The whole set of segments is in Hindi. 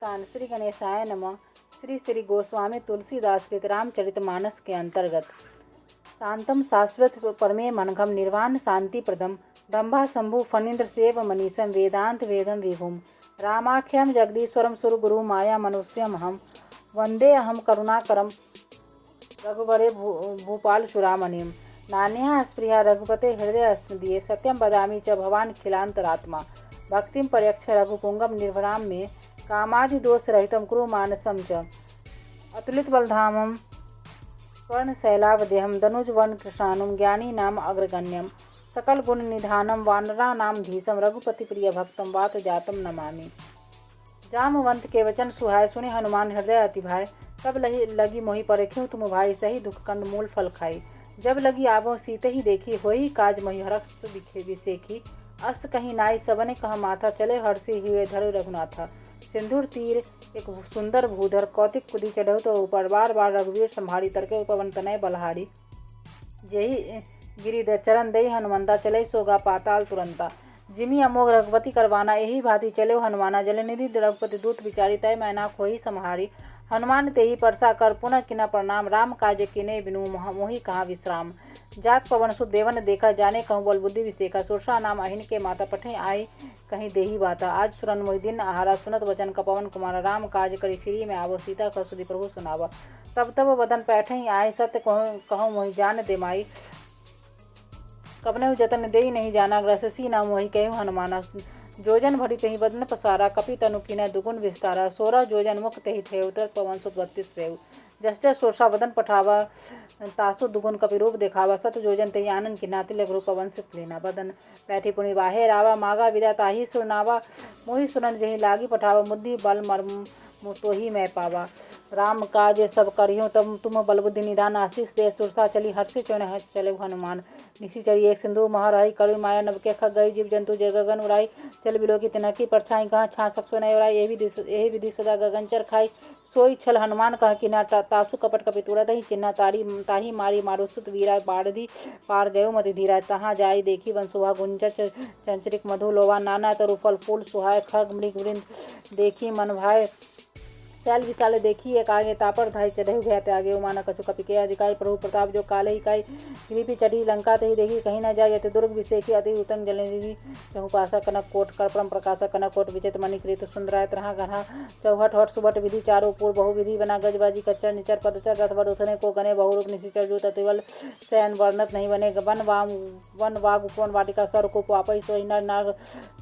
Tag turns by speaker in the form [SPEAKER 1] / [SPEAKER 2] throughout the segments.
[SPEAKER 1] कान श्री गणेशाय नमः। श्री गोस्वामी तुलसीदास कृत रामचरितमानस के अंतर्गत शांतम शाश्वत परमे मनघम निर्वाण शांति प्रदम दंभा शंभु फणीन्द्र सेव मनीषम वेदांत वेदम विभुम रामाख्यम जगदीश्वरम सुर गुरु माया मनुष्यम हम वंदे अहम करुणाकरम रघुवरे भूपाल चुरामणिम नान्या स्पृहा रघुपते हृदय स्मृतिये सत्यम बदामी च भवान खिलांतरात्मा भक्तिम पर्यक्ष रघुपुंगम निर्भराम में कामादि दोष रहितम कुरु मानसम च अतुलित बलधामम स्वर्ण शैलावदेहम दनुज वर्ण कृष्णानुम ज्ञानी नाम अग्रगण्यम सकल गुण निधानम वानरा नाम धीसम रघुपति प्रिय भक्तम वात जातम नमामि। जामवंत के वचन सुहाय सुने हनुमान हृदय अति भाई तब लगी मोहि पर क्यों तुम भाई सही दुख कंद मूल फल खाई जब लगी आबो सीते ही देखी होई काज मही हरक्ष दिखे विसेखी अस्त कहीं नाई सबने कहा माथा चले हर्षि हुए धर रघुनाथा सिंदूर तीर एक सुंदर भूधर कौतिक कुदी चढ़ो तो ऊपर बार बार रघुवीर संभारी तरके पवन तनय बलहारी जही गिरी चरण दई हनुमंता चले सोगा पाताल तुरंता जिमी अमोघ रघुपति करवाना यही भांति चले हनुमाना जलनिधि रघुपति दूत विचारी तय मैना खोही समहारी हनुमान तेही परसा कर पुनः किना प्रणाम राम काज किने बिनु मोहि कहाँ विश्राम जात पवन सुत देवन देखा जाने कहूँ बल बुद्धि विसेखा सुरसा नाम अहिन के माता पठे आई कहीं देही बाता आज सुरन मोहि दिन आहारा सुनत वचन का पवन कुमार राम काज करी फिरी में आवो सीता का सुधि प्रभु सुनावा तब वदन पैठे आई सत्य कहूँ मोहि जान दे माई कपने जतन दे नहीं जाना ग्रससी नाम मोहि कहूँ हनुमाना जोजन भरी तही बदन पसारा कपि तनु किन दुगुण विस्तारा 16 जोजन मुख तही ठेव तत् पवन सुत 32 वेव जस जस सोरसा वदन पठावा तासु दुगुण कपि रूप दिखावा सत जोजन तही आनंद किना तिलक रूप पवन सुत लेना बदन बैठी पुनि बाहे रावा मागा विदा ताही सुनावा मोहि सुनन जही लागी पठावा मुद्दि बल मर्म तो ही मैं पावा राम काज सब करियो तब तुम बलबुद्धि निदान आशीष दे सुरसा चली हर्षि चरण चले हनुमान निशी चली एक सिंधु महरही करु माया नव के खग गई जीव जंतु जय गगन उड़ाई चल बिलो की तिनकी परछाई कहाँ छा सकसो नहीं उड़ाई यही विधि सदा गगनचर खाई सोई छल हनुमान कह किना तासु कपट कपि तुरत ही चिन्ह ताही मारी मारुसुत वीरा बाढ़ी पार गयो मति धीरा तहाँ जाई देखी वन सुहा गुंजच चंचरिक मधु लोवा नाना तरु फल फूल सुहाय खग मृग वृंद देखी मन भाई शैल विशाल देखी एक आगे तापर धाई चढ़े गया त्यागे उमाना कछु कपि के अधिकाई प्रभु प्रताप जो काले ही काई लिपि चढ़ी लंका ते ही देखी कहीं न जाए यति दुर्ग विषेखी अति उत्तम जलनिधि चहुपासा कनक कोट कर परम प्रकाश कनक कोट विचित मणिकृत सुंदराय तरह घना चौहट हट सुबट विधि चारों पूर्व बहुविधि बना गजबाजी कच्चर निचर पदचर रथवर उथने को गने बहुरूप निशिचर जो ततिवल सैन वर्णत नहीं बने वन वाग उपवन वाटिका सर को पापई सोहि नर नाग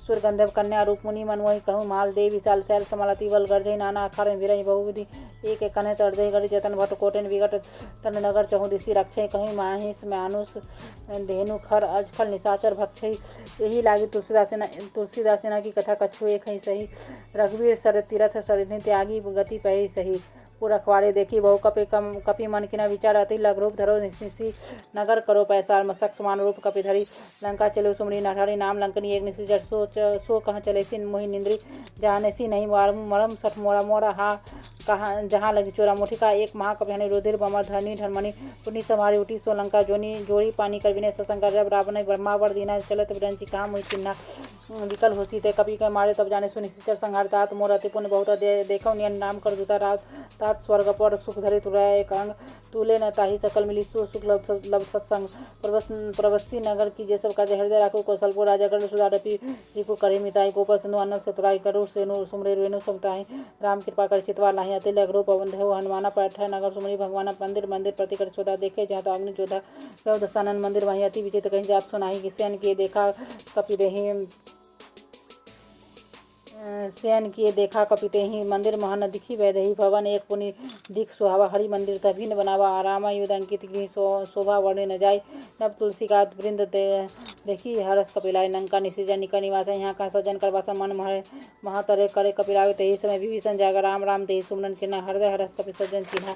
[SPEAKER 1] सुर गंधर्व कन्या रूप मुनि मन वही कहूँ माल देव विशाल शैल समलति बल गर्जय नाना अखार विरही बहुविधि एक कन्हे तर्दय गढ़ जतन भट्ट कोटेन विगट तन नगर चहु दिशी रक्षय कहीं माहिस मानुष धेनु खर अजखल निशाचर भक्षय यही लागी तुलसीदास सेना की कथा कछु एक ही सही रघुवीर सर तीरथ सरिधि त्यागी गति पही सही पूर अखबारे देखी बहु कपि मन किना विचार अति लग रूप धरो निशी नगर करो पैसार मस्तक समान रूप कपि धरी लंका चलो सुमरी नठारी नाम लंकनी एक निशी जट सो कहाँ चले सी मोहि निंद्री जहाँ सी नहीं मरम सठ मोरा मोरा हा कहाँ जहाँ लगी चोरा मुठिका एक महाकपि रुधिर बमर धरनी धर्मणि पुण्य संभारी उठी सो लंका जोड़ी पानी कर विनय सशंकर जब रावण ब्रह्मावर दीना चलत विरंची कहाँ मुहि चिन्हा विकल होसी ते कपि के मारे तब जाने सुनिश्चर संहार तात मोर अति पुण्य बहुत देखो नियन नाम कर दूता रात तात स्वर्ग पर सुख धरि तुराय एक अंग तूले न ताही सकल मिली सुख लब सत्संग प्रवस्सी नगर की जे सब काज हृदय राखो कौशलपुर राजा कर सुधारपी रिपु करे मिताई गोपर सिंधु अन्न सतुराई करो सेनु सुमरे रेणु समताई राम कृपा कर चितवा नाही अति लग रूप पवन देव हनुमाना पैठ नगर सुमरी भगवान मंदिर प्रति कर सोदा देखे जहाँ तो अग्नि जोधा रव दसानन मंदिर वहीं अति विचित्र कहीं जात सुनाही कि सैन किए देखा कपि देही शयन किए देखा कपिते ही मंदिर महन दिखी वैदही भवन एक पुनि दिख सुहावा हरि मंदिर तभिन बनावा आरामा युद्ध अंकित की शोभा वर्णे न जाय नव तुलसी का वृंद देखी हरस कपिलाय लंका निशिजन निकर निवास यहाँ का सज्जन करवासा मन महातरे करे कपिलावे तही समय विभीषण जागा राम तेही सुमरन किन्ना हृदय हरस कपि सज्जन चिन्हा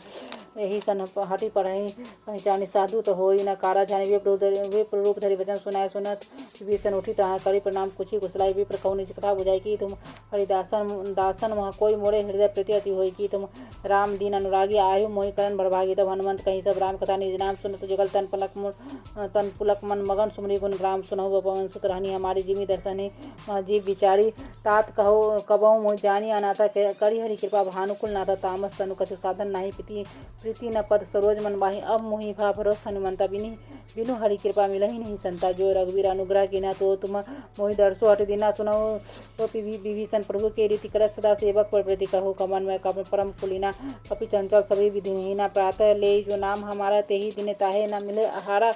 [SPEAKER 1] यही सन हटी पढ़ही पहचानी साधु तो होई न कारा जानी विप्र रूप धरि वचन सुनाय सुनत विभीषण उठी तहाँ करी प्रणाम कुछी कुशलाई विप्र कहु निज कथा बुझाई की तुम हरिदासन मह कोई मोरे हृदय प्रति अति होई की तुम राम दीन अनुरागी आयु मोहि करण बड़भागी तब हनुमंत कहीं सब राम कथा निज नाम सुनत जुगल तन पुलक मन मगन सुमरी गुण ग्राम सुनहु पवन सुत रहनी हमारी जिमी दर्शनी जीव विचारी तात कहो कबहु मोहि जानी अनाथा करी हरि कृपा भानुकुल नाथा तामस तनु कछु साधन नाही प्रीति न पद सरोज मन बाही अब मोहि भा भरोस हनुमंता बिनु हरि कृपा मिलहि नहीं संता जो रघुवीर अनुग्रह किना तो तुम मोहि दर्शो हट दीना सुनहो विभीषण प्रभु के रीति कर सदा सेवक पर प्रति कहो कमन में कम परम कुलीना कपि चंचल सभी विधिहीना प्रातः ले जो नाम हमारा ते ही दिन ताहे न मिले आहारा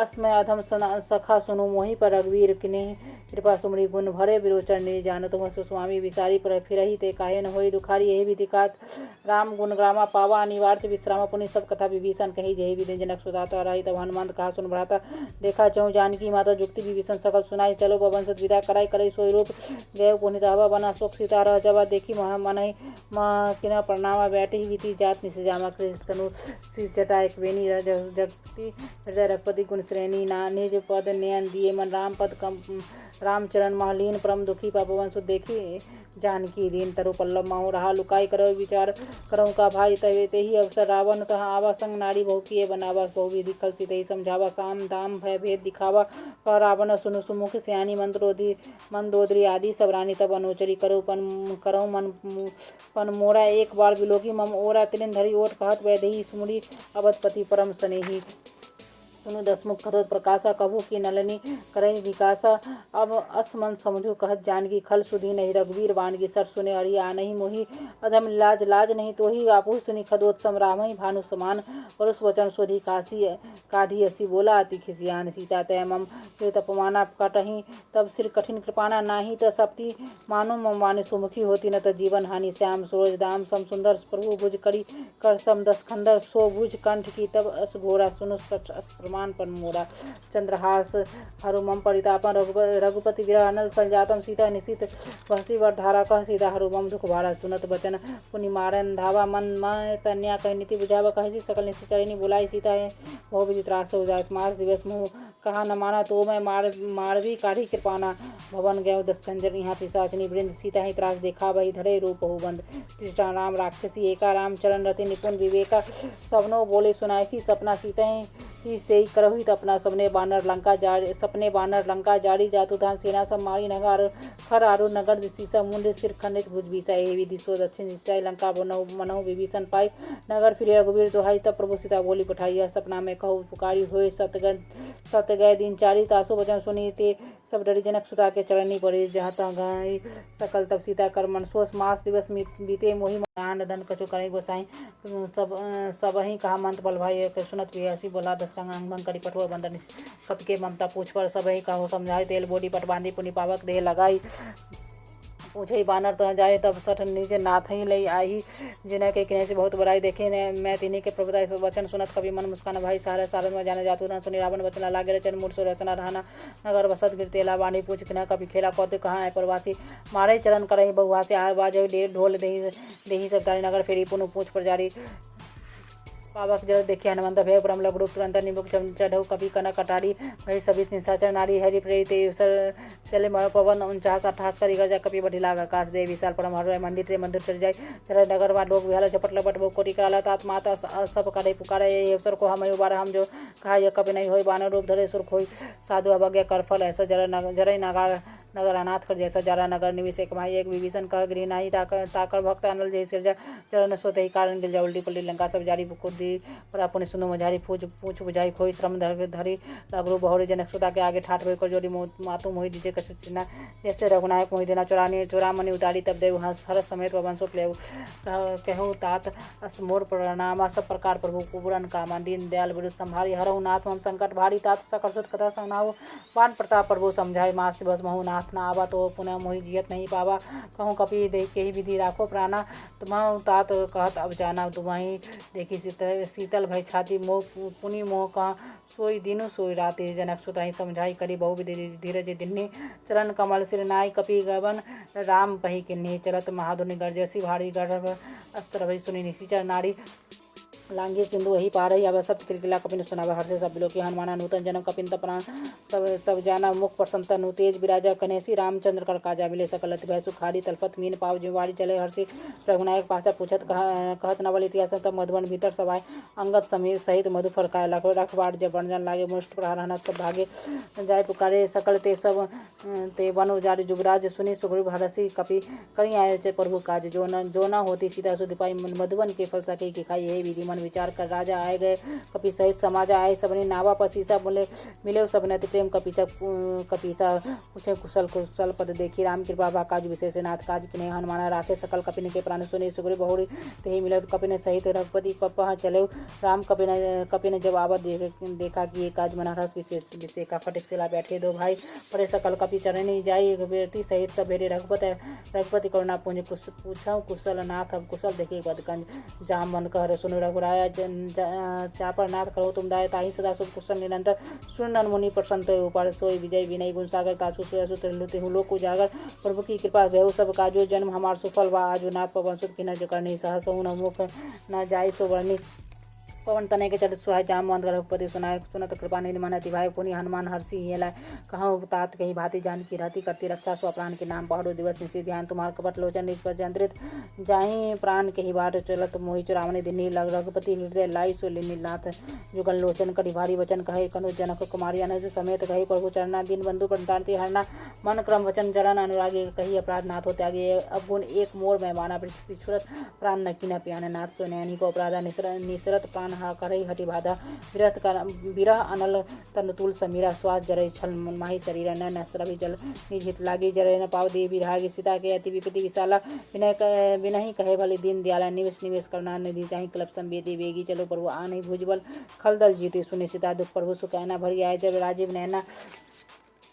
[SPEAKER 1] अस्मय अधम सखा सुनु मोहि पर रघुवीर किने कृपा सुमरी गुण भरे विरोचन नहीं जान तुम सुस्वामी विसारी पर फिरहि ते काहे न होई दुखारी यही विधिकात राम गुण ग्रामा पावा अनिवार्य विश्रामा पुनि सब कथा विभीषण कही जही विधि जनक सुधाता रही तब हनुमंत कहा सुन भ्राता देखा चहु जानकी माता जुक्ति विभीषण सकल सुनाई चलो पवन सुत विदा कराई करई सोई रूप गए पुनित हवा बना शोक सीता रह जबा देखी महा मनहि किना प्रणामा बैठी विधि जात निसजामा कृष्णनु शीश जटा एक वेणी जगती हृदय रघुपति गुण श्रेणी ना निज पद नयन दिए मन राम पद कम रामचरण महलीन परम दुखी पवन सुत देखी जानकी दीन तरु पल्लव माहु रहा लुकाई करो विचार करऊँ का भाई तवे ते ही अवसर रावण तहाँ आवा संग नारी बहु किए बनावा बहु विधि खल सीते ही समझावा साम दाम भय भेद दिखावा कह रावण सुनु सुमुख सियानी मंदोदरी आदि सब रानी तब अनुचरी करो मन पन मोरा एक बार विलोकी मम ओरा तिलिन धरी ओट कहत वैदेही सुमुरी अवधपति परम स्नेही सुनु दसमुख खरोत प्रकाशा कभू की नलनी करई विकासा अब असमन समझो कहत जानकी खल सुधी नहीं रघुवीर वानगी सर सुने अड़िय आनहि मोहि अधम लाज नहीं तो ही आपु सुनी खदोत सम रामहि भानु समान परुष वचन सोधी काढ़ी असी बोला अति खिसियान सीता तय मम तपमाना कटही तब सिर कठिन कृपाना नाही त सप्ती मानो मम माने सुमुखी होती न त जीवन हानि श्याम सूरज दाम सम सुंदर प्रभु भुज करी कर सम दस खंडर सो भुज कंठ की तब अस घोरा सुनु प्रमाण पर मोरा चंद्रहास हरुमम परितापन रघुपति विरह अनल संजातम सीता निशित वहसी वर्धारा कह सीता हरुमम दुख भारा सुनत बचन पुनि मारन धावा मन मय तन्या कह नीति बुझावा कहसी सकल निश्चित चरणी बुलाई सीता है बहु विधि त्रास हो जाए मास दिवस मुँह कहा न माना तो मैं मारवी काढ़ी कृपाना भवन गयो दस खंजर यहाँ पिशाचनी वृंद सीता ही त्रास देखा वही धरे रूप हो बंद कृष्णा राम राक्षसी एका राम चरण रति निपुण विवेका सबनो बोले सुनायसी सपना सीता ही से ही करहित अपना सपने बानर लंका जारी जातु धान सेना सब मारी नगर खर आरु नगर दिशीसा मुंड सिर खंडित भुज बीसा हे विधि सो दक्षिण दिशा लंका मनहु विभीषण पाई नगर फिर रघुवीर दोहाई तब प्रभु सीता बोली पठाई सपना में कहू पुकारी हुए सत गए दिन चारी तासो वचन सुनी ते सब डरी जनक सुता के चरणी पड़े जहाँ गई सकल तब सीता कर मनसोस मास दिवस बीते मोहि आन धन कछु करे गोसाई सब ही कहा मंत बल भाई सुनत हसी बोला दस अंग भंग करी पठुआ बंदन कप के ममता पूछ पर सब ही कहो समझाए तेल बोडी पट बांधी पुनि पावक देह लगाई पूछे बानर तह जाए तब सठ नीचे नाथ ही लई आई जिन्हें के किने से बहुत बड़ाई देखे ने मैं तिन्हीं के प्रभुता वचन सुनत कभी मन मुस्कान भाई सारे सारे में जाने जातु न सुनी रावण वचन लागे चन मूर्ख रचना रहना नगर बसत गिर तेला बानी पूछ किना कभी खेला कौते कहाँ है प्रवासी मारे चरण करही बहुआ से आए बाजे ढोल देही सब तारी नगर फेरी पुनु पूछ पर जारी पावक जल देखे हनुमंत भय परम लघु रूप तुरंत निमुख चढ़ऊ कभी कनक कटारी भई सभी निशाचर नारी हरि प्रेरित चले मर पवन 49-58 करी गजा कपि बढ़ी लाग आकाश दे विशाल परम हर मंदिर रे मंदिर चल जाए चल नगर में लोग विहल झपट लपट बहु कोटि काला तात माता सब करे पुकारे ये अवसर को हम बार हम जो कहा यह कभी नहीं होई बानर रूप धरे सुर खोई साधु अवज्ञा कर फल ऐसा जरई नगर अनाथ कर जैसा जरा नगर निविश एक माही एक विभीषण कर गृह नाही ताकर भक्त अनल जय सिरजा चरण सोते ही कारण गिल जा उल्टी पल्ली लंका सब जारी बुकुदी पर अपने सुनो मझारी पूछ बुझाई खोई श्रम धरी लगरू बहुरी जनक सुता के आगे ठाठ कर जोड़ी मातु मोहि दीजे कछु चिन्हा जैसे रघुनायक मोहि देना चुरामणि उतारी तब देव हर समेत पवन सुख ले कहू तात असमोर प्रणामा सब प्रकार प्रभु कुबरन कामन दीन दयाल विरुद्ध संभारी हरहु नाथ मम संकट भारी तात सकल सुत कथा संगनाऊ बान प्रताप प्रभु समझाए मास बस महु नाथ न आवा तो पुनः मोहि जियत नहीं पावा कहूँ कपि देख के ही विधि राखो प्राणा तुम तात कहत अब जाना तुम्हारी देखी शीतल भय छाती मोह पुनि मोह कहाँ सोई दिनु सोई राति जनक सुताई समझाई करी बहु विधि धीरज दिन्नी चरण कमल सिर नाई कपि गवन राम कही किन्नी चलत महाधुनि गर्जसी भारी गर्भ अस्त्र भई सुनी निशिचर नारी लांगी सिंधु वही पा रही अब सब किलकिला कपिन सुनावे हर्षे सब बिलो की हनुमाना नूतन जन्म कपिन तपना तब जाना मुख प्रसन्नता नु तेज विराजा कनेसी रामचंद्र कर काजा मिले सकल भय सुखारी तलपत मीन पाव जिवाड़ी चले हर्षि रघुनायक पासा पूछत कहत नवल इतिहास तब मधुबन भीतर सभाए अंगद समीर सहित मधु फरकाय रखवाड़ जब बंजन लागे मुष्ट प्रहार हनत सब भागे जाय पुकारे सकल ते सब ते वन उजारी जुबराज सुनी सुग्रीव हरसी कपि कहीं आए थे प्रभु काज जो न होती सीता सुध पाई मधुबन के फल सके कि खाई यही विधि मन विचार कर राजा आए गए कपि सहित समाजा आए सबने नावा पर सीसा बोले मिले सबने प्रेम कपीसा पूछे कुशल कुशल पद देखी राम कृपा बा काज विशेष नाथ काज किने हनुमाना राखे सकल कपिन के प्राण सुने सुग्रीव बहुरी ते मिले कपिन सहित रघुपति पपा चले राम कपिन जब आवत देखा कि ये काज मना रस विशेष का फटिक सिला बैठे दो भाई परे सकल कपि चरणी जाई बेटी सहित सब भेरे रघुपति करुणा पुंज पूछा कुशल नाथ अब कुशल देखे बदकंज जाम मन कह सुन रघुराया चापर नाथ करो तुम दाय ताही सदा शुभ कुशल निरंतर सुनन मुनि प्रसन्न ऊपर सोई विजय विनय गुण सागर तासु सुरसु त्रिलुति हूँ लोक उजागर प्रभु की कृपा भय सब काजो जन्म हमार सुफल वा आजो नाथ पवन सुत की न जो करनी सहस न मुख न जाय सो वर्णि पवन तने के चरित सुहाय जाम मंद रघुपति सुनाय सुनत कृपा निधि मन अति भाई पुनि हनुमान हर्षि हेला कहूँ तात कही भांति जान की रहती करती रक्षा स्व प्राण के नाम पहाड़ो दिवस निशी ध्यान तुम्हार कपट लोचन निज पर जंत्रित जाहि प्राण के ही बाट चलत मोहि चुरावने दिनी लग रघुपति हृदय लाई सो लिनी नाथ जुगल लोचन करि भारी वचन कहे कनु जनक कुमारी अनुज समेत कही प्रभु चरणा दिन बंधु प्रणतांति हरना मन क्रम वचन जरन अनुरागी कही अपराध नाथ हो त्यागे अब गुण एक मोर में माना छुरत प्राण न किन पियान नाथ सो नैनी को अपराधा निसरत प्राण हा करई हटि बाधा विरह अनल तन तुल समीरा श्वास जरई छल माही शरीर न नस्रभि जल निजित लागी जरई न पाव देवी विरागी सीता के अति विपति विशाला विनही कहे भले दीन दयाला निवेश निवेश करना निधि चाही क्लब संवेदी वेगी चलो प्रभु आ नहीं भुजबल खलदल जीते सुनि सीता दुख प्रभु सुकैना भरी आए जब राजीव नैना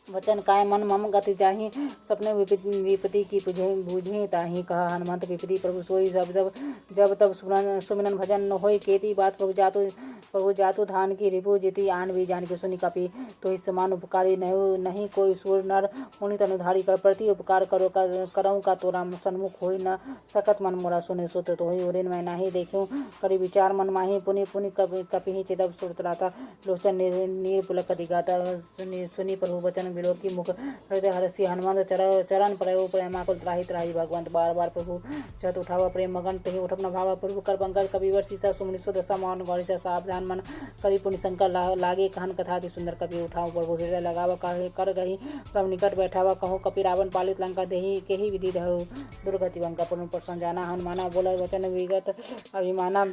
[SPEAKER 1] वचन काय मन मम गति जाहि सपने विपति की बूझे ताहि कहा हनुमंत विपति प्रभु सोई जब तब सुमिरन भजन न होई केती बात प्रभु जातु धान की रिपु जीती आन भी जान के सुनि कपि तो इस समान उपकारी नहीं कोई सूर नर मुनि तनुधारी कर प्रति उपकार करऊँ का तोरा सन्मुख होई न सकत मन मोरा सुने सुत तो होई उरेन मैं नाही देखूँ करी विचार मन माही पुनि पुनि कपि चिदब सुरतराता लोचन नीर पुलक दिगाता सुनि प्रभु वचन विलोक की मुख हृदय हरसी हनुमान चरण प्रयोग प्रेमा कुल त्राही भगवंत बार बार प्रभु चत उठावा प्रेम मगन तही उठप न भावा प्रभु कर पंकज कविवर सीसा सुमनि सुदशा मान गौरी सावधान मन करी पुण्य शंकर लागे कहन कथा थी सुंदर कवि उठाऊं प्रभु हृदय लगावा कर गही प्रभु निकट बैठावा कहूँ कपि रावण पालित लंका देही के ही विधि रहु दुर्गति वंका पूर्ण प्रसन्न जाना हनुमाना बोला वचन विगत अभिमाना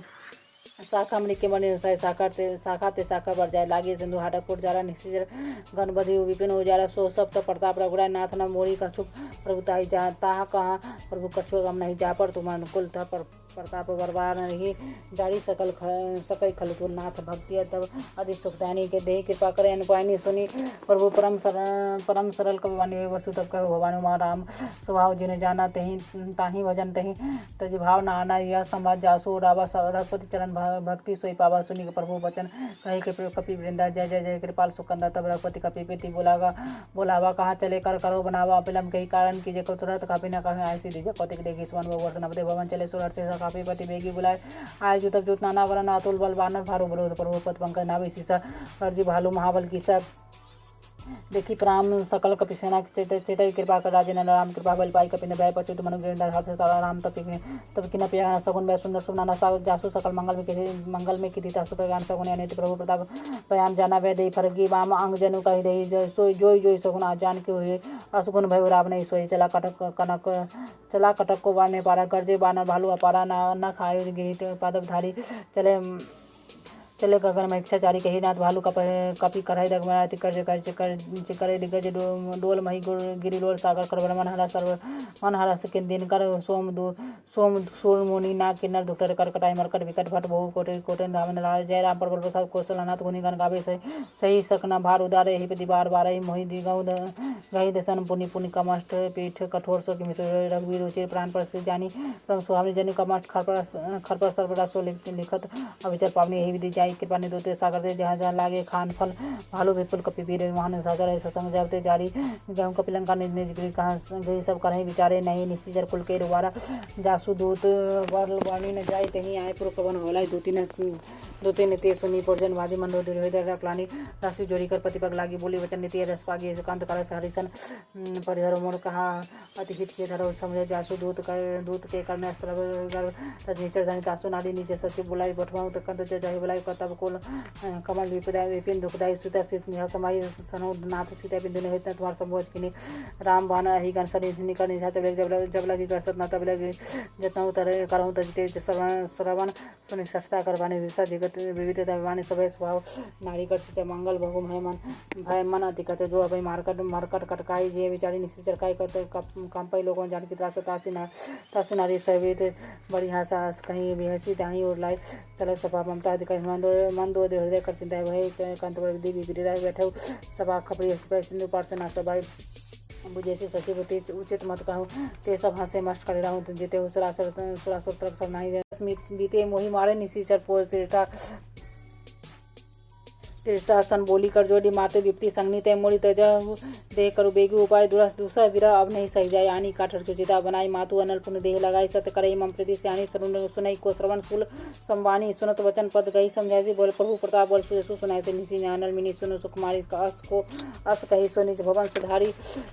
[SPEAKER 1] शाखा मणि के मणि शाखा ते शाखा पर जाए लागे सिंधु हाटक फुट जाला निश्चिर घन बधी विपिन उजाला सो सब तो प्रताप रघुरा नाथ न मोरी कछुक प्रभु ताहि जा ताहा कहा प्रभु कछुक हम नहीं जा पर तुम अनुकूल था पर प्रताप बरबार नहीं जारी सकल खलतुल नाथ भक्ति तब अति सुखदानी के देह कृपा करे अनुपायनी सुनी प्रभु परम सरल कमवानी वसु तब कहो भवानु मा राम स्वभाव जिन्हें जाना ताही भजन तही तज भाव न आना यह संवाद जासु रावा रघुपति चरण भक्ति सोई पावा सुनी प्रभु वचन कहे के कपि वृंदा जय जय जय कृपाल सुकंदा तब रघुपति कपि पेति बोलावा कहाँ चले कर करो बनावा विलम्ब कही कारण की जय तुरंत कापी न कहे ऐसी दीजिए कौतिक देगी सुवन वर्ष नवदे भवन चले सुरत से काफी पति बेगी बुलाए आय जुतब जुत नाना वरण अतुल बल बानर भारो बरोध प्रभु पद पंकज नाभि सीसा अर्जी भालू महाबल की सब देखी प्राम सकल कपि सेना चेतई कृपा कर राजे राम कृपा बल पाई कपिन भय पचुत मनु गिरधर हर्ष तारा राम तब किन प्रिया सगुन भय सुंदर सुनाना जासु सकल मंगल में किति तासु प्रगान सगुन अनित प्रभु प्रताप प्रयाम जाना वै दे फरगी वाम अंग जनु कहि दे जोई सगुन आ जान के हुए असुगुन भय राम नहीं सोई चला कटक को वारने पारा गर्जे बानर भालू अपारा न खाए गिरी पादवधारी चले गगन में इच्छाचारी कही नाथ भालू कपि कराई रघुमराति कर दिग्गज डोल मही गिरिलोल सागर कर मन हरा सकिन दिन कर सोम सूर मुनि नाग किन्नर दुखटर कर कटाई मरकट विकट भट बहु कोटन धामन जय राम प्रबल प्रसाद कौशल नाथ गुनि गण गावे सही सकना भार उदारे ही पति बार बार मोहि दिगौ गही दसन पुनि पुनि कमष्ट पीठ कठोर सो मिश्र रघुवीर रुचिर प्राण पर से जानी परम सुहावनी जनि कमष्ट खरपर सर्वदा सो लिखत अविचर पावनी यही विधि जाई जाई कृपा निधोते सागर दे जहाँ जहाँ लागे खान फल भालू विपुल कपि वीर महान सागर सत्संग जबते जारी गेहूँ कपिलंका निज निज गृह कहाँ गृह सब करहीं विचारे नहीं निश्चिजर कुल के रुवारा जासु दूत वाणी न जाय कहीं आए पुर पवन होलाई दूती ने ते सुनी पर्जन वादी मंदो हृदय रखलानी राशि जोड़ी कर प्रतिपग लागी बोली वचन नीति रस पागी कांत कर हरिशन परिहर मोर कहा अति हित के धरो समझे जासु दूत के करने रजनीचर जानी तासु नारी नीचे सचिव बुलाई बठवाऊँ तक कंत जाहि बुलाई कतब कोल कमल विपदाय विपिन दुखदाई सीता सीता समाई सनो नाथ सीता बिंदु ने हित तुम्हार संभोज किनी राम बान ही गण सनी निकर निशा जब लगी कर सत न तब लगी जतना उतर करहूँ तजते श्रवण सुनि सस्ता करवाने दिशा जगत विविधता वाणी सभय स्वभाव नारी कर सीता मंगल बहु भय मन अधिकत जो अभय मारकट कटकाई जे विचारी निश्चित चरकाई करते कंपाई लोगों जान की त्रास तासी नारी सहित बड़ी हासा कहीं बेहसी दाही और लाई तलक सभा ममता अधिकारी मंदो हृदय कर चिंता वही कंत विधि विपरीता बैठे सभा खपड़ी सिंधु पार से ना सभा बुझे सचिव उचित मत कहूँ ते सब हाथ से मस्ट कर रहा हूँ जीते सुरासुर तरफ सब नहीं बीते मोही मारे निशी चर पोज तीर्थासन बोली कर जोड़ी माते विपति संगनी ते मोड़ी तज देह करो बेगी उपाय दूसरा विरह अब नहीं सही जाए आनी काठर चुचिता बनाई मातु अनल पुण्य देह लगाई सत करई मम प्रति श्याणी सुनई को श्रवण कुल संवानी सुनत वचन पद गई समझाई बोल प्रभु प्रताप बल सुयसु सुनाई से निशी अनल मिनी सुनो सुकुमारी अस को अस कही सो निज भवन सुधारी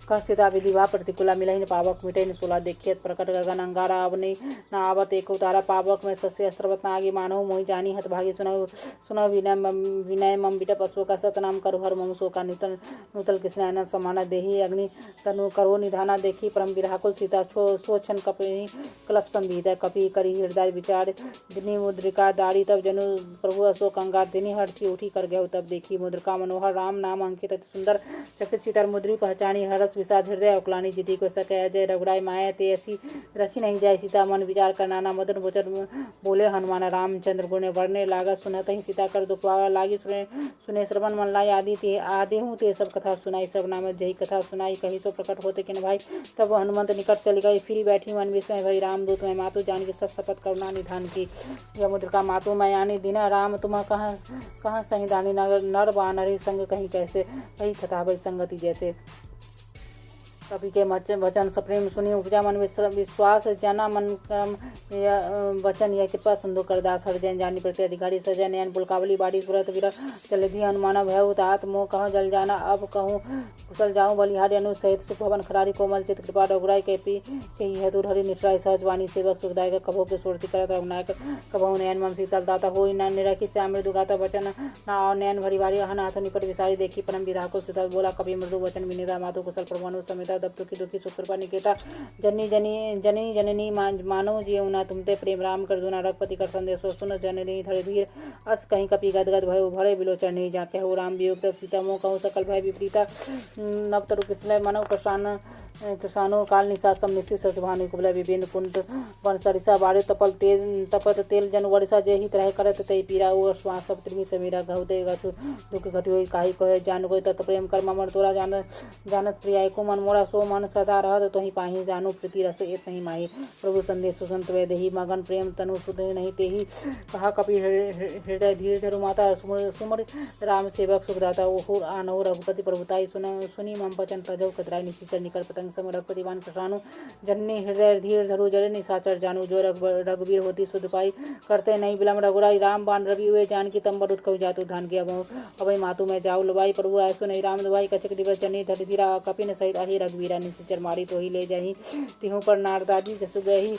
[SPEAKER 1] कह सीता विधि वा प्रतिकूला मिलही पावक मिटे सोला देखियत प्रकट गगन अंगारा अब नहीं न आवत एक उतारा पावक में सस्य अस्त्रवत आगे मानव मोहि जानी हत भागी सुनो विनय मम बिटप अशोका सतनाम करु हर मम शोका नूतल कृष्ण समाना देही अग्नि तनु करो निधाना देखी परम विराकुल सीता सोचन कपि क्लप संभीत कपि करी हृदय विचार दिनी मुद्रिका दारी तब जनु प्रभु अशोक अंगार दिनी हर्षि उठी कर गए तब देखी मुद्रिका मनोहर राम नाम अंकित अति सुंदर चकित सीतर मुद्री पहचानी हरस विषाद हृदय उकलानी जिति को सके अजय रघुराय माया ते ऐसी रसी नहीं जाए सीता मन विचार कर नाना मदन वचन बोले हनुमान रामचंद्र गुण वर्णे लागा सुनत ही सीता कर दुख लागी सुने श्रवण मन लाई आदि हूँ ते सब कथा सुनाई सब नाम जही कथा सुनाई कही सो प्रकट होते कि न भाई तब हनुमंत निकट चली गई फिर बैठी मन विस्मय भई रामदूत में मातु जान के सब शपथ करुणा निधान की यमुद्रिका मातु मैं यानी दीना राम तुम कहाँ सही दानी नर बानरी संग कहीं कैसे कही कथा भई संगति जैसे कवि के वचन सप्रेम सुनी उपजा मन विश्वास जना मन कर्म वचन यह कृपा सिंधु करदास हर जैन जानी प्रति अधिकारी सजय नयन पुलकावली बाड़ी सुरत विरह जलधि हनुमान भय तात मोह कहो जल जाना अब कहूँ कुशल जाऊँ बलिहारी अनु सहित सुभवन खरारी कोमल चित कृपा रघुराई के पी के हेतु हरि निष्ठाई सहज वाणी सेवक सुखदायक कभो के सुरति करत रघुनायक कभो नयन मन शीतल दाता हो निरखी श्याम मृदु गाता वचन ना और नयन भरी वारी अनाथ निपट विसारी देखी परम विधा को सुधा बोला कवि मृदु वचन विनिता मातु कुशल प्रभु समेता दब दुखी दुखी सुकृपा निकेता जनी जननी मानो जीवना तुमते प्रेम राम कर दुना रघुपति कर संदेशो सुन जननी धरे धीर अस कहीं कपि गदगद भयो भरे बिलोचन नहीं जा कहु राम वियोग तब सीता मोह कहूँ सकल भय विपरीता नवतरु किसलय मनव कृषाणु काल निशा सम निश्चित ससभानु कुबला विभिन्न कुंड वन सरिसा बाड़े तपत तेल जन वर्षा जे हित रह करत तय पीरा ओ श्वास सब त्रिमी समीरा गहुते गछु दुख घटी होई काहि कहे जान कोई तत प्रेम कर्म मर तोरा जानत प्रिय को मन मोरा सो मन सदा रहत तोहि पाहि जानु प्रीति रस एत नहीं माहि प्रभु संदेश सुसंत वे देहि मगन प्रेम तनु सुध नहीं तेहि कहा कपि हृदय धीर धरु माता सुमर राम सेवक सुखदाता ओहुर आनहु रघुपति प्रभुताई सुनी मम वचन तजौ कतराई निशिचर निकट पतंग सम रघुपतिवान कृष्णानु जननी हृदय धीर धरु जल निशाचर जानू जो रघुवीर होती सुध पाई करते नहीं विलम्ब रघुराई राम बान रवि हुए जान की तम बरुत कहु जातु धान के अभय मातु में जाऊ लुबाई प्रभु ऐसो नहीं राम दुबाई कचक दिवस जनी धर धीरा कपिन सहित अहि रघुवीरा निशिचर मारी तो ही ले जाही तिहु पर नारदादी जसु गही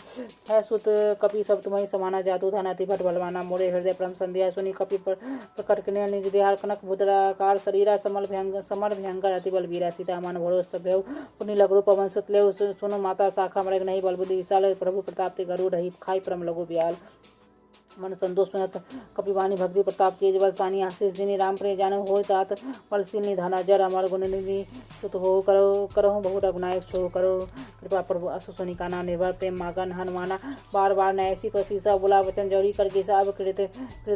[SPEAKER 1] है सुत कपि सब तुम्हें समाना जातु धन अति भट बलवाना मोरे हृदय परम संध्या सुनी कपि प्रकट कन्या निज देहार कनक मुद्राकार शरीरा समर भयंकर अति बल वीरा सीता मन भरोस भयउ पुनि लघु पवन सुतले सुनो माता शाखा मृग नहीं बल बुद्धि विशाल प्रभु प्रताप ते गरुड़ रही खाई परम लघु ब्याल मन संतोष सुनत कपिवानी भक्ति प्रताप तेज बल सानी आशीष जिनी राम प्रिय जान हो तात बलशील निधाना जर अमर गुण निधि सुत हो करो बहु रघुनायक छो करो कृपा प्रभु असु सुनी काना निर्भर प्रेम मागन हनुमाना बार बार न ऐसी को शीशा बुला वचन जड़ी करके सब कृत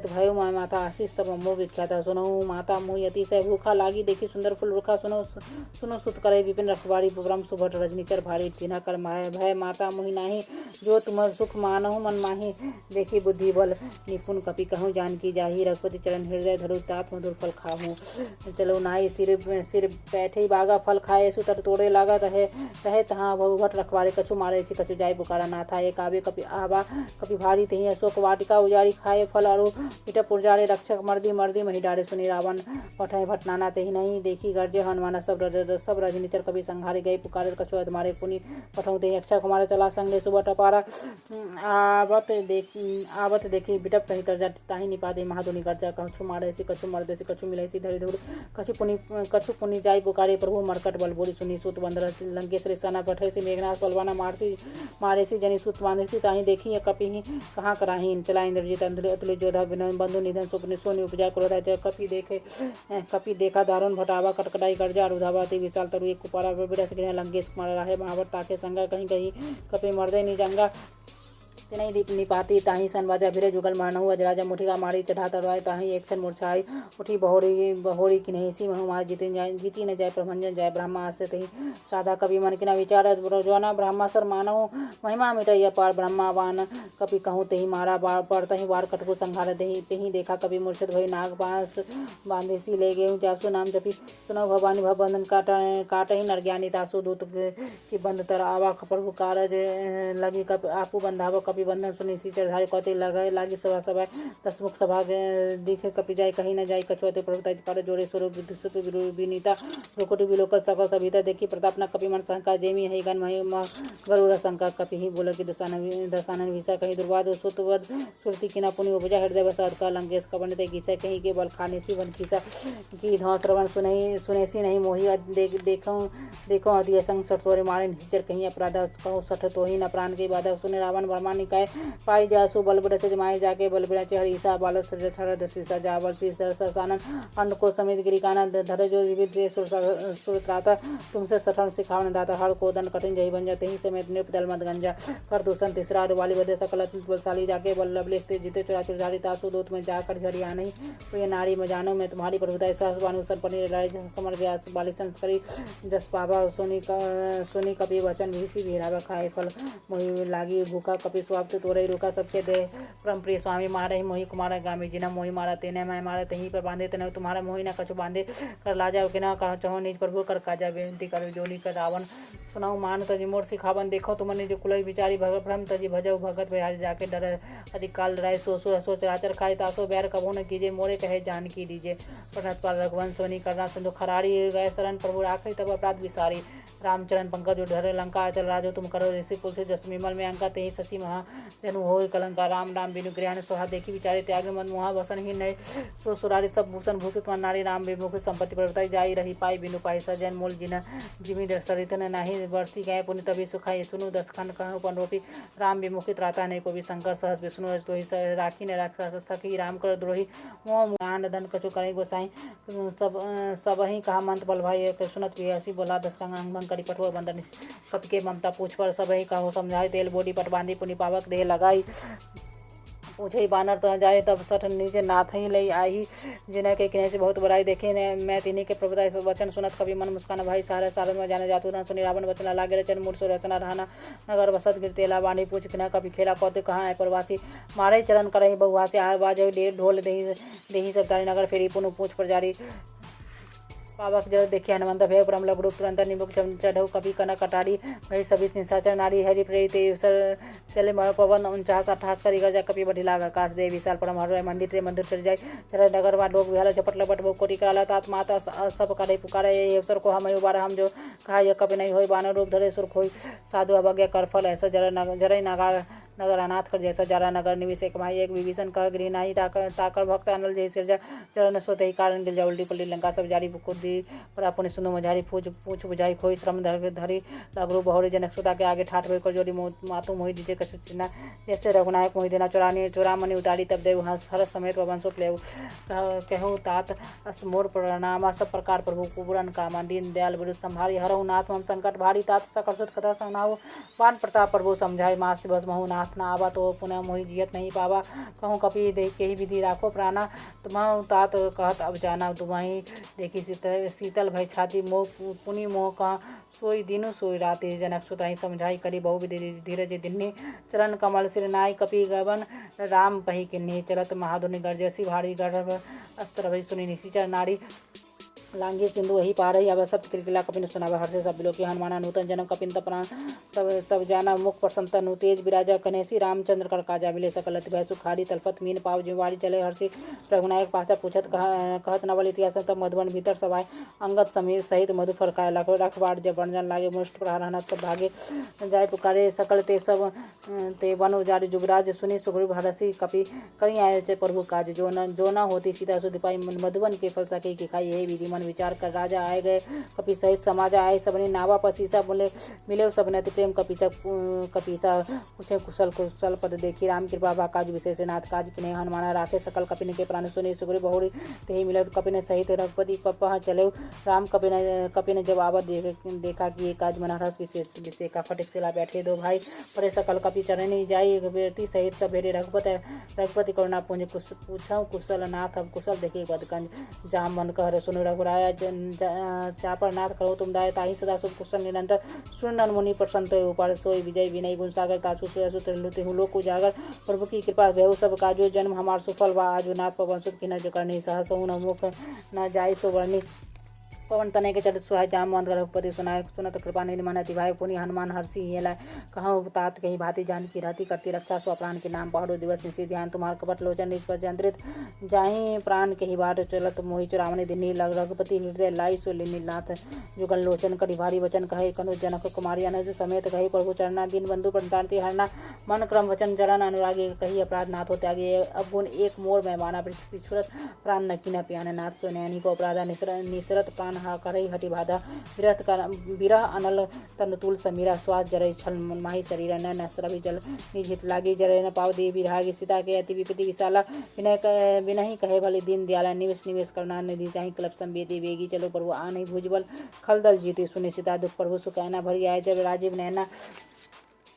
[SPEAKER 1] भयो माय माता आशीष तब मोह विख्याता सुनो माता मोह अति से भूखा लागी देखी सुंदर फुल रुखा सुनो सुत करे विपिन रखवारी ब्रह्म सुभट रजनीचर भारी चिन्ह कर माय भय माता मोहि नाही जो तुम सुख मानहु मन माही देखी बुद्धि बल फल निपुण कपि कहूँ जानकी जाही रघुपति चरण हृदय धरु तात मधुर फल खाहूँ। चलो नाई सिर बैठे बागा फल खाए सुतर तोड़े लागा रहे तहाँ बहु भट रखवारे कछु मारे कछु जाय पुकारा नाथा एक आवे कपि आवा कपि भारी तही अशोक वाटिका उजारी खाए फल अरु पिटा पुरजारे रक्षक मर्दी मर्दी मही डारे सुनी रावण पठय भट नाना तही नहीं देखी गर्जे हनुमाना सब रजनीचर कभी संहारे गए पुकारे कछु अधमारे पुनि पठौ तही अक्षय कुमार चला संगे सुबह टपारा आवत देखी बिटप कही कर जाती ताही निपाते महाधुनि गर्जा कछु मारे से कछु मर्दे से कछु मिले सी धरि धुर कछु पुनि जाय पुकारे प्रभु मरकट बल बोली सुनी सुत बंदर लंकेश्वरी सेना पठे से मेघनाथ बलवाना मारे सी जनी सुत बांधे सी ताही देखी कपि ही कहाँ कराही चला इंद्रजीत अतुल जोधा विनय बंधु निधन सुपने सोनी उपजा क्रोधा कपि देखा दारुण भटावा कटकटाई गर्जा रुधावाती विशाल तरु एक कुपारा बिरस गिने लंकेश कुमार राहे महावर ताके संगा कहीं कहीं कपि मर्दे निजंगा तिनई दीप निपाती ताही सनवाजा भिरे जुगल मानहु अजराजा मुठिका मारी चढ़ा तरवाए ताही एक क्षण मूर्छाई उठी बहोरी की नहीं सी महु मार जीती न जाय प्रभंजन जाय ब्रह्मा आस्ते तही साधा कवि मन किना विचार ब्रजवाना ब्रह्मा सर मानहु महिमा मिटैया पार ब्रह्मावान कपि कहूँ तही मारा पर तही वार कटको संहार तही देखा कवि मूर्छित भई नाग पास बांधे सी ले गए जासु नाम जपी सुनो भवानी भवबंधन काटही नर ज्ञानी तासु दूत की बंद तर आवा प्रभु कारज लगी कप आपू बंधाव कपि बंधन सुनी सी चढ़ाई कौते लगाए लागी सभा दसमुख सभा दिखे कपि जाय कहीं न जाय कछुअते प्रभुता पर जोड़े स्वरूप विनीता लोकोटि विलोकत सकल सभीता देखी प्रताप न कपि मन शंका जेमी है गण मही गरुड़ शंका कपि ही बोल की दसानन विषा कहीं दुर्वाद सुतवद सुरति किना पुनि उपजा हृदय बसाद का लंकेश कवनते गीसा कहीं के बल खाने सी वन खीसा की धौ श्रवण सुने सी नहीं मोही देखो अति संग सटोरे मारे निचर कहीं अपराध कहूँ सठ तो ही न प्राण के बाधा सुने रावण वर्मा निकाय पाई जासु बल बिरच जमाए जाके बल बिरच हरिसा बालक सर दशीसा जावल सी सानन अन्न को समेत गिरिकाना धर जो विविध सुरत्राता तुमसे सठन सिखावन दाता हर को दंड कठिन जही बन जाते ही समेत नृप दल मत गंजा कर दूषण तीसरा वाली बदे सकल बलशाली जाके बल लबले से जीते चुराचुर धारी तासु दूत में जाकर झरिया नहीं प्रिय नारी में जानो मैं तुम्हारी प्रभुता सहस बानुसन पनी लड़ाई समर व्यास बाली संस्करी जस पावा सोनी कपि वचन भीसी भीरावा खाए फल मोहि लागी भूखा कपि स्वाप्त तोरई रुका सबके दे परम प्रिय स्वामी मारे ही मोहि कुमारा गामी जिना मोहि मारा तेने मैं मारा तहीं पर बांधे तने तुम्हारा मोहि न कछु बांधे कर लाजा के ना कह चहो निज प्रभु कर काजा बेनती कर जोनी कर रावण सुनाऊ मान तजी मोर सिखावन देखो तुमने जो कुलई विचारी भगत भ्रम तजी भजऊ भगत बिहारी जाके डर अधिक काल डराय सो चराचर खाए तासो बैर कबो न कीजिए मोरे कहे जान की दीजिए पठत पाल रघुवंश सोनी करना सिंधु खरारी गए शरण प्रभु राखे तब अपराध विसारी रामचरण पंकज उधर लंका अचल राजो तुम करो ऋषि कुल से जसमीमल में अंका तेही शशि महा जनु हो कलंका राम राम बिनु गृहण सोहा देखी विचारे त्याग मन मोहा वसन ही नए सो सुरारी सब भूषण भूषित मन नारी राम विमुख संपत्ति प्रवताई जाई रही पाई बिनु पाई सजन मूल जिन जिमी सरितन नाही वर्षी गए पुण्य तभी सुखाई सुनु दस खंड कहु पन रोटी राम विमुखित राता ने को भी शंकर सहस विष्णु दोही राखी ने राख सखी राम कर द्रोही मोह आन दन कछु करे गोसाई सब ही कहा मंत्र बल भाई सुनत भी ऐसी बोला दस कंग करी पठुआ बंदन कप के ममता पूछ पर सब ही कहो समझाए तेल बोडी पट बांधी पुनि पावक देह लगाई पूछे बानर तो जाए तब सठ नीचे नाथ ही लई आई जिन्हें के किने से बहुत बड़ाई देखे ने मैं तिन्हीं के प्रभुता इस वचन सुनत कभी मन मुस्कान भाई सारे सारद में जाने जातु न सुनी रावण वचन लागे रचन मूर्सो रचना रहना नगर बसत गिरतेला बानी पूछ किना कभी खेला कौते कहाँ है प्रवासी मारे चरण करही बहुआ से आवाज ढोल देही सब तारी नगर फेरी पुनु पूछ पर जारी पावक जब देखिए हनुमंत भय परम लघु तुरंत निमुख चढ़ऊ कभी कनक कटारी भई सभी निशाचर नारी हरि प्रेरित चले मय पवन 49-58 करी गजा कपि बढ़ी लाग आकाश दे विशाल परम हर मंदिर चढ़ जाए जरा नगर वा लोग विहार झपट लपट बहु कोटि काला तात माता सब काढ़े पुकारे ये अवसर को हम उबारा हम जो कहा यह कभी नहीं होई बानर रूप धरे सुर खोई साधु अवज्ञा कर फल ऐसा जरा नगर अनाथ कर जैसा जरा नगर निविष एक माई एक विभीषण कर गृह नाही ताकर भक्त अनल जय सिरजा चरण सोते ही कारण गिल जवल्टी पल्ली लंका सब जारी बुकुदी पर अपने सुनो मझारी पूछ बुझाई खोई श्रम धरी लगरू बहुरी जनक सुता के आगे ठाठ कर जोड़ी मातु मोहि दीजिए कछु चिन्ह जैसे रघुनायक मोहि देना चुरामणि उतारी तब देव हर समेत वंशोक ले कहूँ तात मोर प्रणाम सब प्रकार प्रभु कुबुरन कामा दीन दयाल विरुद्ध संभारी हरहु नाथ मम संकट भारी तात सकल सुत कथा सुनाऊ पान प्रताप प्रभु समझाए मास बस महु नाथ न आवा तो पुनः मोहि जियत नहीं पावा कहूँ कपि देख के ही विधि राखो प्राणा तुम तात कहत अब जाना तुम्हारी देखी शीतल भय छाती मोह पुनि मोह सोई दिनु सोई राति जनक सुताई समझाई करी बहु विधि धीरज दिन्नी चलन कमल सिर नाई कपि गवन राम पही किन्नी चलत महाधुनि गर्जसी भारी गर्भ अस्त्र भई सुनी निशिचर नारी लांगी सिंधु वही पा रही अब सब किलकिला कपिन सुनावा हर्षे सब बिलो की हनुमाना नूतन जन्म कपिन तपना तब जाना मुख प्रसन्नता नु तेज विराजा कनेसी रामचंद्र कर काजा मिले सकल अति भय सुखारी तलपत मीन पाव जिवाड़ी चले हर्षि रघुनायक पासा पूछत कहत नवल इतिहास तब मधुबन भीतर सभाए अंगद समीर सहित मधु फरकाय रखवाड़ जब बनजन लागे मुष्ट प्रहार हनत सब भागे जाय पुकारे सकल ते सब ते वन उजाड़ी जुबराज सुनी सुग्रीव हरसी कपि कहीं आए चे प्रभु काज जो न होती सीता सुधि पाई मधुबन के फल सके की खाई हे विधि विचार कर राजा आए गए कपि सहित समाजा आए सबने नावा पसीसा बोले मिले सबने अति प्रेम कपीसा पूछे कुशल कुशल पद देखी राम कृपा भा काज विशेष नाथ काज किने हनुमाना राखे सकल कपिन के प्राण सुनी सुग्रीव बहुरी तेहि मिले कपिन सहित रघुपति कपह चले राम कपिन जब आवत देखा कि ये काज मना रस विशेष का फटिक सिला बैठे दो भाई परे सकल कपि चरणी जाई बेटी सहित सभेरे रघुपति करुणा पुंज पूछा कुशल नाथ अब कुशल देखी बदकंज जाम मन कह सुन रघुराय चापर नाथ करो तुम दाय ताही सदा सुख कुशल निरंतर सुनन मुनि प्रसन्न ऊपर सोई विजय विनय गुण सागर तासु त्रिलुति हूँ लोक उजागर प्रभु की कृपा भय सब काजो जन्म हमार सुफल वा आजो नाथ पवन सुख की न जो करनी सहस न मुख न जाय सो वर्णी पवन तनय के चरित सुहाय जाम मंद रघुपति सुनाय सुनत कृपा निधि मन अति भाई पुनि हनुमान हर्षि हेला कहूँ तात कही भांति जान की रहती करती रक्षा स्व प्राण के नाम पहाड़ो दिवस निशी ध्यान तुम्हार कपट लोचन निज पर जंत्रित जाहि प्राण के ही बाट चलत मोहि चुरावनी दिनी लग रघुपति हृदय लाई सो नाथ जुगल लोचन कड़ी भारी वचन कहे कनु जनक कुमारी अनुज समेत कही प्रभु चरना दिन बंधु प्रतांति हरना मन क्रम वचन जरन अनुरागी कही अपराध नाथ हो त्यागे अब गुण एक मोर में माना पिछुरत प्राण न किन पियान नाथ सो नैनी को अपराधा निसरत प्राण हा करई हटि बाधा विरह अनल तन तुल समीरा श्वास जरई छल माही शरीर न स्रवि जल निजित लागी जरई न पाव देवी रागी सीता के अति विपति विशाला विनही कहे भले दीन दयाला निवेश निवेश करना निधि चाही क्लब संवेदी वेगी चलो प्रभु आ नहीं भुजबल खलदल जीते सुनि सीता दुख प्रभु सुखैना भरी आए जब राजीव नैना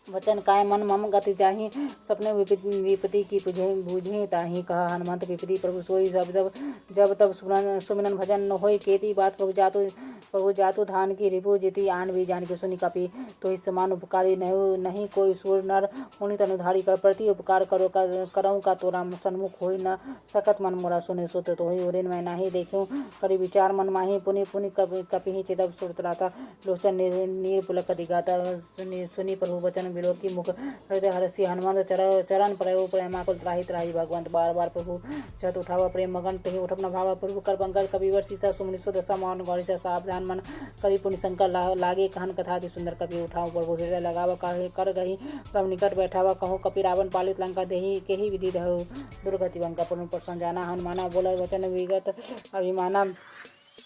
[SPEAKER 1] वचन काय मन मम गति जाही सपने विपति की बूझे ताही कहा हनुमंत विपति प्रभु सोई जब तब सुमिरन भजन न होई केती बात प्रभु जातु धान की रिपु जीती आन भी जान के सुनी कपि तो इस समान उपकारी नहीं कोई सूर नर होनी तनुधारी कर प्रति उपकार करऊँ का तोरा सन्मुख होई न सकत मन मोरा सुने सुत तो ही उरेन मैं नाही देखूँ करी विचार मन माही पुनि पुनि कपि ही चितक सुरतराता लोचन नीर पुलक दिगाता सुनी प्रभु वचन विलोक की मुख हृदय हरसी हनुमान चरण प्रयोग प्रेमा कुल त्राही त्राही भगवंत बार बार प्रभु छत उठावा प्रेम मगन तही उठप न भावा प्रभु कर पंकज कविवर सीसा सुमनि सुद समान गौरी सावधान मन करी पुनि शंकर लागे कहन कथा अति सुंदर कपि उठाओ प्रभु हृदय लगावा कर गही प्रभु निकट बैठावा कहूँ कपि रावण पालित लंका देही के ही विधि रहु दुर्गति वंका पुन पर संजाना हनुमाना बोला वचन विगत अभिमाना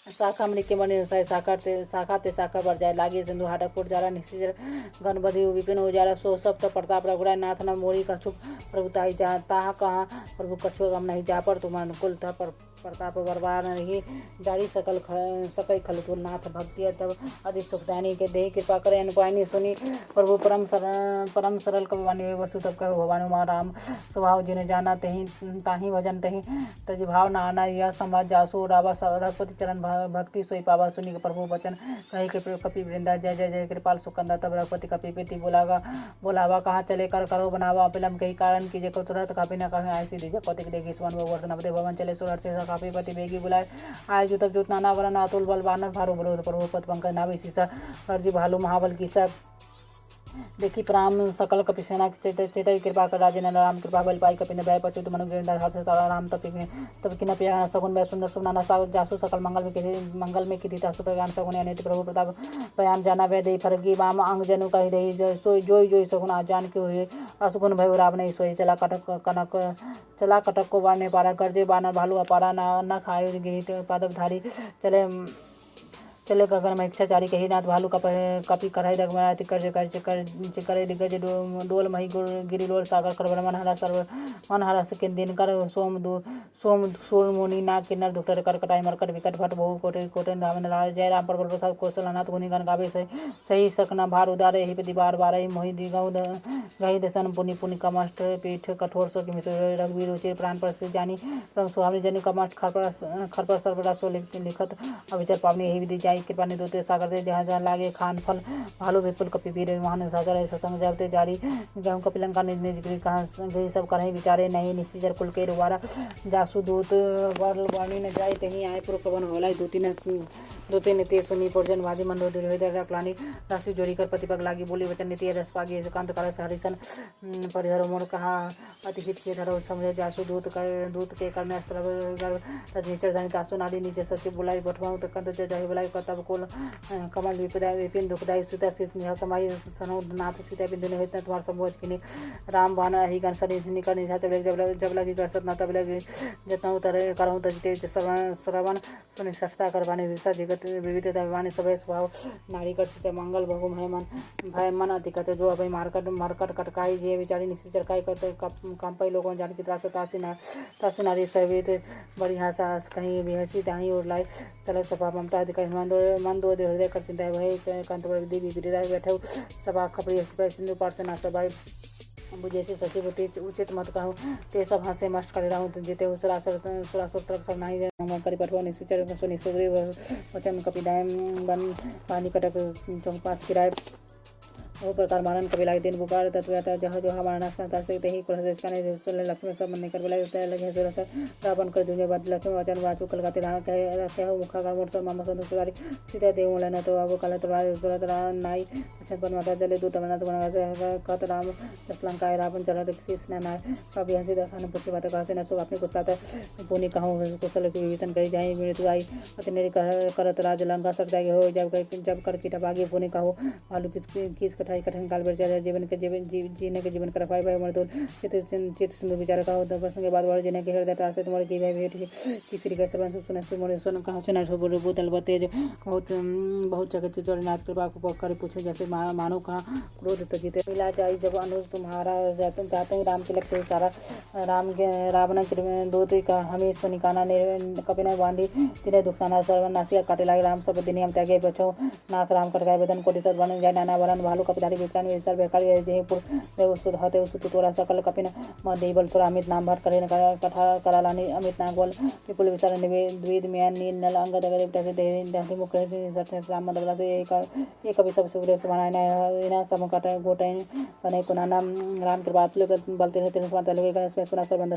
[SPEAKER 1] शाखा मणि के मन अनुसार शाखा ते शाखा बढ़ जाए लागे सिंधु हाटक फुट जाला निश्चित गणपति विपिन उजाला सो सब तो प्रताप रघुराय नाथ न मोरी कछुक प्रभु ताही जा ताहा कहा प्रभु कछुक हम नहीं जा पर तुम अनुकूल था पर प्रताप बरबार नहीं जारी सकल खलतुर नाथ भक्ति तब अधिक सुखदानी के देह कृपा करे अनुपायनी सुनी प्रभु परम सरल कवानी वस्तु तब कहो भवानु माँ राम स्वभाव जिन्हें जाना तही ताही भजन तही तज भाव न आना यह संवाद जासु रावा रघुपति चरण भक्ति सोई पावा सुनी प्रभु वचन कहे के कपि वृंदा जय जय जय कृपाल सुकंदा तब रघुपति कपि पेति बोलावा कहाँ चले कर करो बनावा विलम्ब कही कारण की जको तुरंत कपि न कहे ऐसी दिजक कतिक देगी सुवन वर्ष नवदे भवन चले सुरत से काफी पति बेगी बुलाए आय जो तब जोत नाना वरण अतुल बल बानर भारो बरोध प्रभु पद पंकज नाभि सीसा अर्जी भालू महाबल की सब देखी प्राम सकल कपि सेना चेतई कृपा कर राजेन्द्र राम कृपा बल पाई कपि भय पच्युत मनु हर्ष राम तब कि न पिया सगुन भय सुंदर सुनाना जासु सकल मंगल में की तासु प्रगान सगुन अनित प्रभु प्रताप प्रयाम जाना वै दे फरगी वाम अंग जनु कहि रही सोई जोई सगुन जान के हुए असुगुन भय राम नहीं सोई चला कटक को वारने पारा गर्जे बानर भालू अपारा न खायो गिरी पादप धारी चले गगन में इच्छाचारी कही नाथ भालू कपि कराई रघुमाया चिकर दिग्गज डोल मही गिरिलोल सागर कर मन हरा सकिन दिन कर सोम सूर मुनि नाग किन्नर दुखटर कर कटाई मरकट विकट भट बहु कोटन रावण राज जय राम पर प्रसाद कौशलनाथ गुनि गण गावे सही सकना भार उदारे ही पति बार बार मोहि दिगौ गही दसन पुनि पुनि कमष्ट पीठ कठोर सो किमिस रघुवीर उचिर प्राण पर जानी परम सुहावनी जनि कमष्ट खरपर सर्वदा सो लिखत अविचर पावनी यही विधि जाई आई कृपा निधोते सागर दे जहाँ जहाँ लागे खान फल भालू विपुल कपि वीर महान सागर ऐसा संग जबते जारी गेहूँ कपिलन का निज निज गृह कहाँ गृह सब करहीं विचारे नहीं निश्चिजर कुल के रुवारा जासु दूत वाणी न जाय तहीं आए पुर कवन होलाई दूती ने ते सुनी पर्जन वाजी मन रो हृदय रखलानी राशि जोरी कर प्रतिपग लागी बोली वचन नीति रस पागी कांत कर हरिसन परिहर मोर कहा अति हित के धरो समझे जासु दूत के करने अस्त्र नीचे जानी तासु नाली नीचे सचिव बुलाई बठवाऊं तक कंत जाहि बुलाई करतब कोल कमल विपदा विपिन दुखदाई सीता सीता समाई सनो नाथ सीता बिंदु ने हित तुम्हार संबोध किनी राम बाण ही गण सरी निकर निझा जब लगी कर सतना तब लगी जतना उतर करहूं तजते श्रवण सुनि सस्ता करवाने विषा जगत विविधता वाणी सभय स्वभाव नारी कर सीता मंगल बहु भय मन अधिकत जो अभय मारकट कटकाई जे विचारी निश्चित चरकाई करते कंपई लोगों जान की त्रास तासी नारी सहित बड़ी हास कहीं बेहसी दाही और लाई चलक सभा ममता अधिकारी मन दो हृदय कर चिंता वही कंत देवी विदिता बैठे सभा खपड़ी सिंधु पार से ना सभा बुझे से सचिव उचित मत कहूँ ते सब हंसे मस्ट कर रहा हूँ जीते सुरासुर तरफ सब नहीं करी पठवा निश्चर सुनि सुग्रीव वचन कपिदाय बन पानी कटक चौपास किराए वो प्रकार मारन कभी लागे दिन बुकार तत्वता जहाँ जो हमारा नाश करता से ही कुल देश का नहीं सुन लक्ष्मण सब मन कर बोला लगे सुर सर रावण कर दुनिया बाद लक्ष्मण वचन वाचु कलकत्ते राम कहे हो मुखा का मोर मामा संतु सुधारी सीता देव लेना तो अब कल तरा नाई अच्छा पर माता जले दूत बना तो बना कहत राम दस लंका रावण चला किसी स्नान आए कभी हंसी दसान पूछी बात कहा से न सो अपने गुस्सा पुनि कहूँ कुशल की विभीषण करी जाए मृत्यु आई अति करत राज लंका सर जागे हो जब कर कीटा बागी पुनि कहूँ आलू किस कठिन काल बेचारे जीवन के जीने के जीवन कर पाए भाई मर्दोल चित सिंधु विचार का होता प्रसंग के बाद वाले जीने के हृदय त्रास तुम्हारे की भाई भेट की क्रिया सर्वन सुने सुमोरे सुन कहा सुना बोतल तेज बहुत जगह चिचोर नाथ कृपा को कर पूछे जैसे मानो कहा क्रोध तजिते मिला जाई जब अनुज तुम्हारा जाते ही राम के लक्ष्य सारा राम के रावण दूत का हमें निकाना ने कपिना बांधी तिने दुखसाना सर्वनाशिया काटे लागे राम सब दिन हम त्यागे बचो नाथ राम कटकाय बदन कोटि सद बन जाय नाना वरन भालू कपिधारी विप्रान विसर बेकारी जयपुर देव सुधते सुत तोरा सकल कपिन म देवल तोरा अमित नाम भट करे कथा करालानी अमित नागवल विपुल विचार द्विद में नील नल अंग देवता से दहली मुख राम दबला से एक कवि सब सुग्रीव से बनाए इना समकट गोटैन बने को नाम राम कृपा बलते रहते हैं स्मरण लगे इसमें सुना सब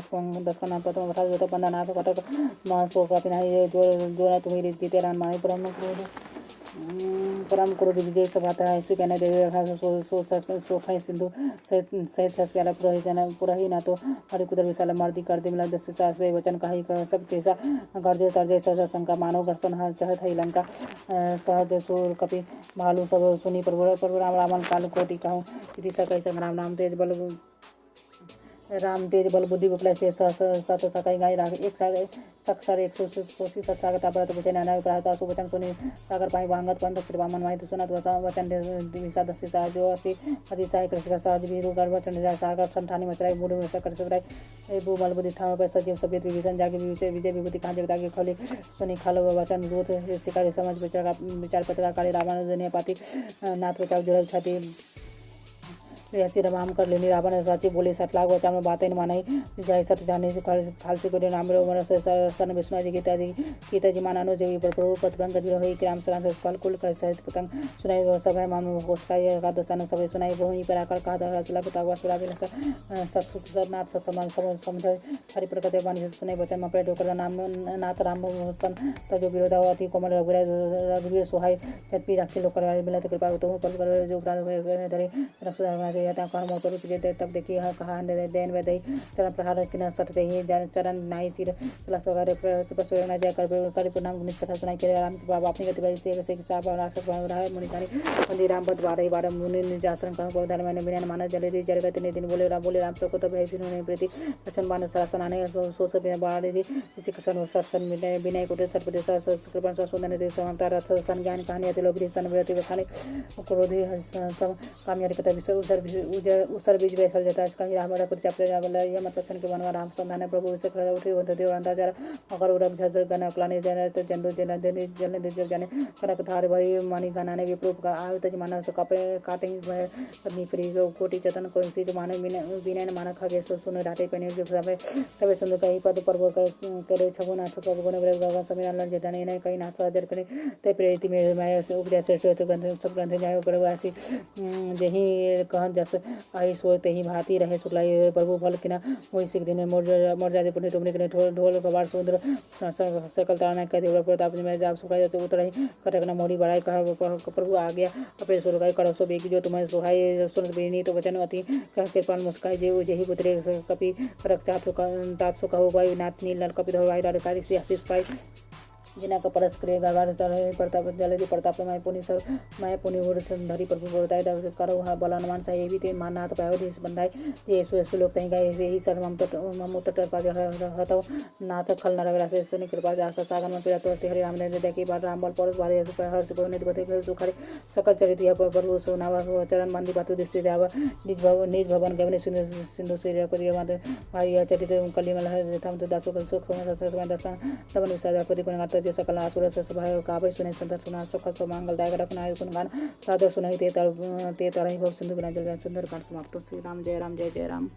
[SPEAKER 1] दस का नाम प्रथम उठा जो बंदा नाथ कटक मां सो कपिनाई जो तुम्हें जीते राम माई परम क्रोध विजय सभाता है इसी कहने देवे सोखा सिंधु सहित प्याला पुरही ना तो हरि कुदर विशाल मर्दी कर दे मिला दस सास वे वचन कही सब कैसा गर्जे तरजे सजा शंका मानव घर्षण चहत है लंका सहज सूर कपि भालू सब सुनी प्रभु राम रामन काल कोटि कहूँ इति सकई संग्राम राम तेज बल राम तेज बल बुद्धि विप्लय से सत सकाई गाय राग एक सक्षर एक सोसी सत्सागता व्रत वचन अनाय प्राहता सुवचन सुनि सागर पाई वांगत पंत कृपा मन माहित सुनत वचन दिशा दस सा जो असि अतिशाय कृष्ण सहज वीरु गर्भ चंद्र सागर संठानी मचराई मूड में कर सबराई बु बल बुद्धि ठाव पर सजीव सभ्यत विभीषण जागे विजय विभूति कहां जगता के खली सुनि खाल वचन दूत शिकारी समझ विचार पत्रकार काली रावण दुनिया पाती नाथ बचाव जल छाती ऐसी रमाम कर लेनी रावण साची बोले 60 लाख बचा में बातें मानाई जय सट जाने से खालसी को नाम रो सन विष्णु जी गीता जी मानानो जो प्रभु पतंग जी रही कि राम सलाम से कल कुल कर सहित पतंग सुनाई सभा मान होस्काई का दसान सब सुनाई वही पर आकर कहा था चला पिता हुआ सुरा बिना सब नाथ समान सब समझ हरि प्रकट वाणी सुनाई बचन में पे डोकर नाम नाथ राम उत्पन्न तो जो विरोधावती कोमल रघुवीर सोहाय जति राखी लोक मिला तो कृपा तो कल कर जो प्राण धरे रक्षा कर्म करू तब देखिए कहा दैन वैदई चरण प्रहार किन सटते ही चरण नाई सिर चला सगर कृपा जय कर प्रणाम गुणित कथा सुनाई के राम की बाबा अपनी गति से साहब राक्षस रहा मुनि जानी मंदिर राम पद बारह मुनि निजासन कहूँ पौधार मैंने बिना माना जले दी जरगत ने दिन बोले राम तो तब है फिर उन्हें प्रति वचन मान शासन आने सोच बाढ़ दी इसी कृष्ण सत्सन विनय कोटे सतपति कृपण सुंदर देव समाप्ता रथ सन ज्ञान कहानी अति लोभ सन व्रति बखाने क्रोधि काम्यारी कथा विषय उसर बीज बैसल जाता है। इसका ही हमारा परिचय यह मतलब छन के बनवा राम संधान प्रभु से खड़ा उठे होते देव अंदाजा मकर उड़क झज गना क्लाने जन तो जंडो जन देने जल दे जल जाने कनक धार भई मानी गाना ने विप्रूप का आयु तज मानव से कपे काटे पत्नी फ्री कोटि चतन को सी मानव बिना मानव खगे सुन राटे पने जो सबे सुंदर कहीं पद पर्व करे छगुन नाथ प्रभु गुण गगन समीर लल जदाने ने कहीं नाथ हजर करे ते प्रेरित में माया से उपदेश श्रेष्ठ ग्रंथ सब ग्रंथ जाय प्रवासी जही कह जस आई सो तेही भांति रहे शुक्लाई प्रभु फल किना वही सिख दिन मोर जाते पुण्य तुमने कने ढोल कबाड़ समुद्र सकल ताना कह देव प्रताप में जाप सुखाई जाते उतर कटकना मोड़ी बढ़ाई कहा प्रभु आ गया अपे सुरगाई करो सो बेगी जो तुम्हें सुहाई सुन बेनी तो वचन अति कह कृपान मुस्काई जे जेही पुत्रे कपि करक तात सो कहो भाई नाथ नील नल कपि धरवाई डाकारी से आशीष पाई जिना का परस करे गागार प्रताप जलदि प्रताप माय पुनि सर माय पुनि होड़ धरी प्रभु बोलताय करो हा बलन मान सा ये भी ते मान नाथ पायो देश बंधाई ये सु लोग तई गाय यही सर मम उत्तर पा हतो नाथ खल नरगरा से सुनि कृपा जा सागन में पीड़ा तो हरि राम ने देखी बार राम बल परस बारे हर्ष को ने बते सुखरे सकल चरित यह प्रभु सोनावा चरण मंदी बातु दृष्टि जावा निज भवन गवने सिंधु से करिया माते भाई चरित कलिमल है थम तो दासो कल सुख में दसा तबन विसार पति गुण जे सकल आसुर से सभा काबे सुने संतर सुना सुख मंगलदायक रखना गुण गान सादर सुनाई ते तरही भव सिंधु बिना जल सुंदर कांड समाप्त। श्री राम जय राम जय जय राम।